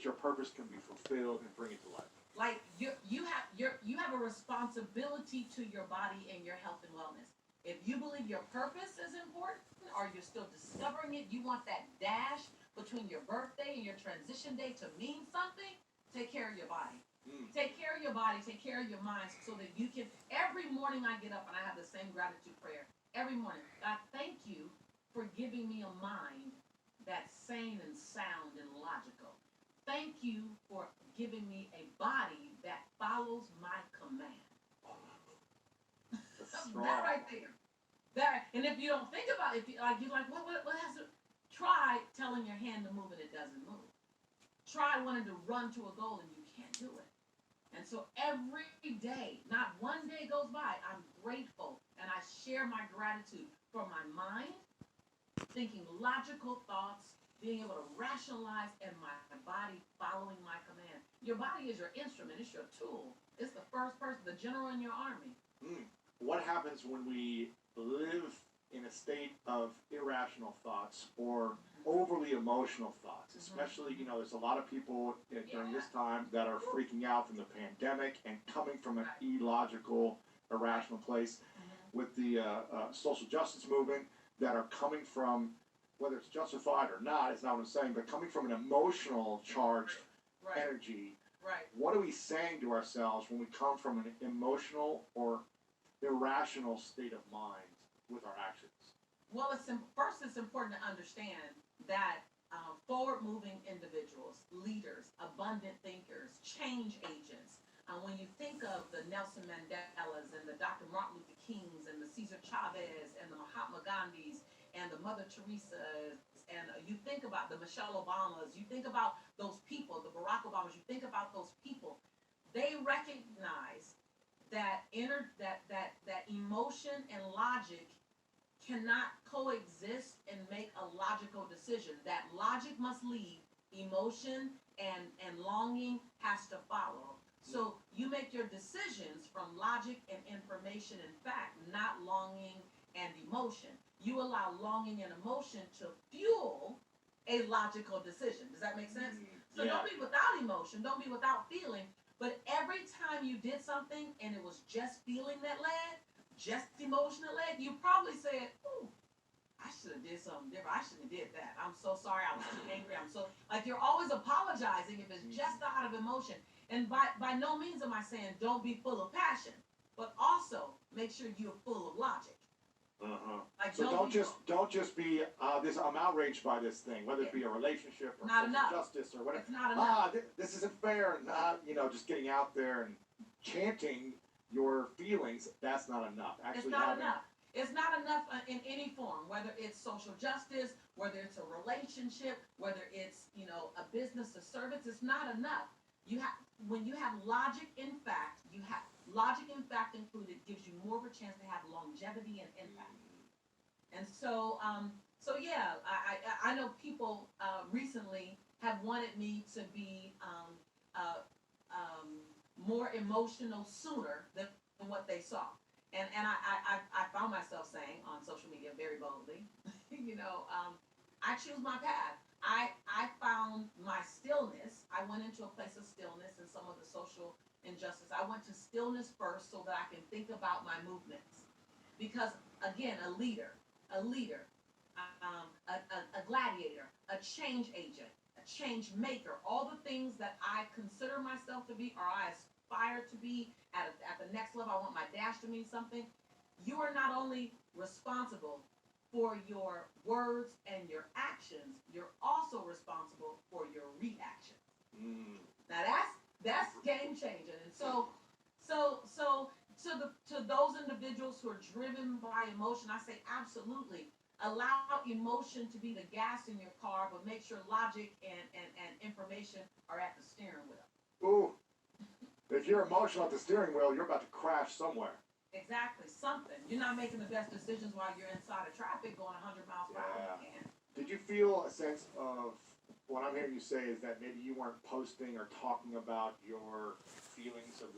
that your purpose can be fulfilled and bring it to life. Like you have a responsibility to your body and your health and wellness. If you believe your purpose is important or you're still discovering it, you want that dash between your birthday and your transition day to mean something, take care of your body. Take care of your body, take care of your mind so that you can. Every morning I get up and I have the same gratitude prayer. Every morning, God, thank you for giving me a mind that's sane and sound and logical. Thank you for giving me a body that follows my command. That right there. That, and if you don't think about it, if you, like you're like, what has to? Try telling your hand to move and it doesn't move. Try wanting to run to a goal and you can't do it. And so every day, not one day goes by, I'm grateful and I share my gratitude for my mind, thinking logical thoughts, being able to rationalize, and my body following my command. Your body is your instrument, it's your tool. It's the first person, the general in your army. What happens when we live in a state of irrational thoughts or overly emotional thoughts? Especially, there's a lot of people during this time that are freaking out from the pandemic and coming from an illogical, irrational place with the social justice movement that are coming from, whether it's justified or not, it's not what I'm saying, but coming from an emotional charged energy. Right. What are we saying to ourselves when we come from an emotional or irrational state of mind with our actions? Well, first it's important to understand that forward-moving individuals, leaders, abundant thinkers, change agents. When you think of the Nelson Mandelas and the Dr. Martin Luther Kings and the Cesar Chavez and the Mahatma Gandhis and the Mother Teresa's, and you think about the Michelle Obamas, you think about those people, the Barack Obamas, you think about those people, they recognize that that emotion and logic cannot coexist and make a logical decision. That logic must lead, emotion and longing has to follow. So you make your decisions from logic and information and fact, not longing and emotion. You allow longing and emotion to fuel a logical decision. Does that make sense? So don't be without emotion, don't be without feeling, but every time you did something and it was just feeling that led, just emotion that led, you probably said, "Ooh, I should have did something different. I shouldn't have did that. I'm so sorry. I was too angry. I'm so," like you're always apologizing if it's just out of emotion. And by no means am I saying don't be full of passion, but also make sure you're full of logic. Like So don't just be this. I'm outraged by this thing, whether it be a relationship or social justice or whatever. It's not enough. This isn't fair. Just getting out there and chanting your feelings. That's not enough. Actually, it's not enough. It's not enough in any form, whether it's social justice, whether it's a relationship, whether it's a business or service. It's not enough. When you have logic in fact, you have logic in fact included gives you more of a chance to have longevity and impact. And so yeah, I know people recently have wanted me to be more emotional sooner than what they saw. And I found myself saying on social media very boldly, I choose my path. I found my stillness. I went into a place of stillness and some of the social injustice. I went to stillness first so that I can think about my movements. Because again, a leader, a gladiator, a change agent, a change maker, all the things that I consider myself to be or I aspire to be at the next level. I want my dash to mean something. You are not only responsible for your words and your actions, you're also responsible for your reactions. Now that's game changing. And so to those individuals who are driven by emotion, I say absolutely allow emotion to be the gas in your car, but make sure logic and information are at the steering wheel. Ooh, if you're emotional at the steering wheel, you're about to crash somewhere. Exactly, something. You're not making the best decisions while you're inside of traffic going 100 miles per hour. Did you feel a sense of what I'm hearing you say is that maybe you weren't posting or talking about your feelings of